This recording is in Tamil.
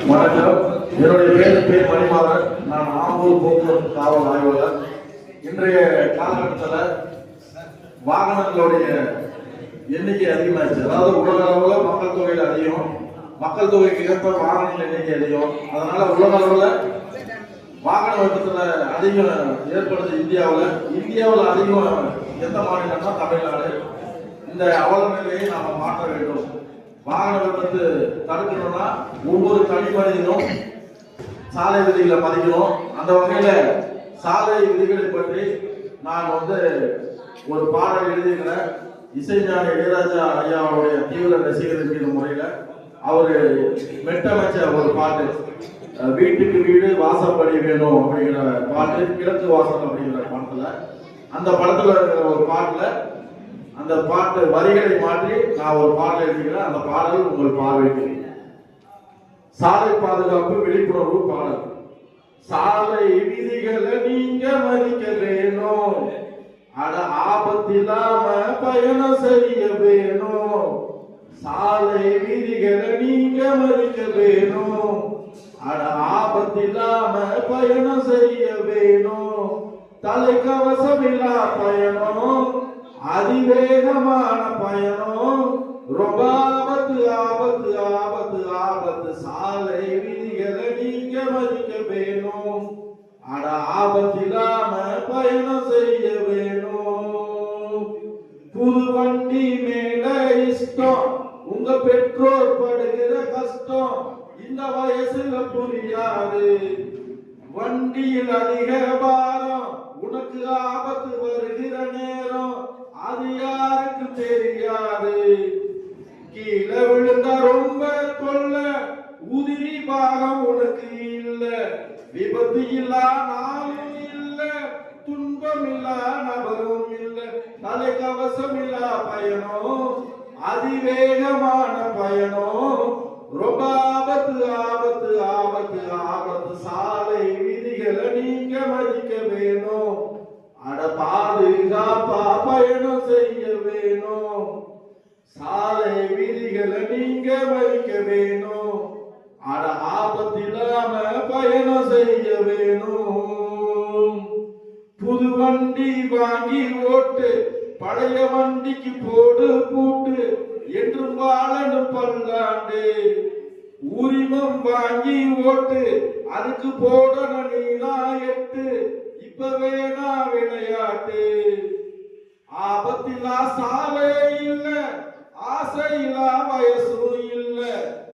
வணக்கம். என்னுடைய பேர் மணிமாறன். நான் ஆம்பூர் போக்குவரத்து காவல் ஆய்வாளர். இன்றைய காலகட்டத்தில் வாகனங்களுடைய எண்ணிக்கை அதிகமாச்சு. அதாவது உலக அளவில் மக்கள் தொகையில் அதிகம், மக்கள் தொகைக்கு ஏற்ப வாகனங்கள் எண்ணிக்கை அதிகம். அதனால உலக அளவில் வாகன விபத்தில் அதிகம் ஏற்படுது இந்தியாவில் அதிகம் எந்த மாநிலம்னா தமிழ்நாடு. இந்த அவல நிலையை நாம் மாற்ற வேண்டும். வாகன விபத்து தடுக்கணும்னா ஒவ்வொரு தனி மனிதனும் சாலை விதிகளை மதிக்கணும். அந்த வகையில சாலை விதிகளை பற்றி நான் ஒரு பாடல் எழுதியிருக்கிறேன். இசைஞானி இளையராஜா ஐயாவுடைய தீவிர ரசிகர் என்கிற முறையில அவரு மெட்டமைச்ச ஒரு பாட்டு, வீட்டுக்கு வீடு வாசப்படி வேணும் அப்படிங்கிற பாட்டு, கிழக்கு வாசல் அப்படிங்கிற படத்துல, அந்த படத்துல இருக்கிற ஒரு பாட்டுல அந்த பாட்டு வரிகளை மாற்றி நான் ஒரு பாடல் எழுதிக்கிறேன். அந்த பாடல் உங்கள் பார்வைக்கு. சாலை பாதுகாப்பு விழிப்புணர்வு பாடல். சாலை விதிகளை நீங்க மதிக்க வேணும், அட ஆபத்தில்லாம பயணம் செய்ய வேணும். சாலை விதிகளை நீங்க மதிக்க வேணும், அட ஆபத்தில்லாம பயணம் செய்ய வேணும். தலைக்கவசம் இல்லா பயணம், அதிவேகமான பயணம், ரொம்ப ஆபத்து ஆபத்து ஆபத்து ஆபத்து. சாலை விதிகளை நீங்க மதிக்க வேணும், அட ஆபத்தில்லாம பயணம் செய்ய வேணும். புது வண்டி மேல இஷ்டம், உங்க பெற்றோர் படுகிற கஷ்டம் இந்த வயசுல புரியாது. வண்டியில் அதிக பாரம், உனக்கு ஆபத்து வருகிற நேரம் அது யாருக்கு தெரியாது. கீழே விழுந்தா ரொம்ப தொல்ல, உதிரி பாகம் உனக்கு இல்ல. விபத்து இல்லா நாளும் இல்ல, துன்பம் இல்லா நபரும் இல்ல. தலைக்கவசம் இல்லா பயணம், அதிவேகமான பயணம், ரொம்ப ஆபத்து ஆபத்து ஆபத்து ஆபத்து. சாலை விதிகளை நீங்க மதிக்க வேணும், அட பாதுகாப்பா பயணம் செய்ய வேணும். சாலை விதிகளை நீங்க மதிக்க வேணும், அட ஆபத்தில்லாம பயணம் செய்ய வேணும். புது வண்டி வாங்கி ஓட்டு, பழைய வண்டிக்கு போடு பூட்டு, என்றும் வாழணும் பல்லாண்டு. உரிமம் வாங்கி ஓட்டு, அதுக்கு போடணும் நீதான் எட்டு. இப்ப வேணா விளையாட்டு. ஆபத்தில்லா சாலை இல்ல, ஆசையில்லா வயசும் இல்ல.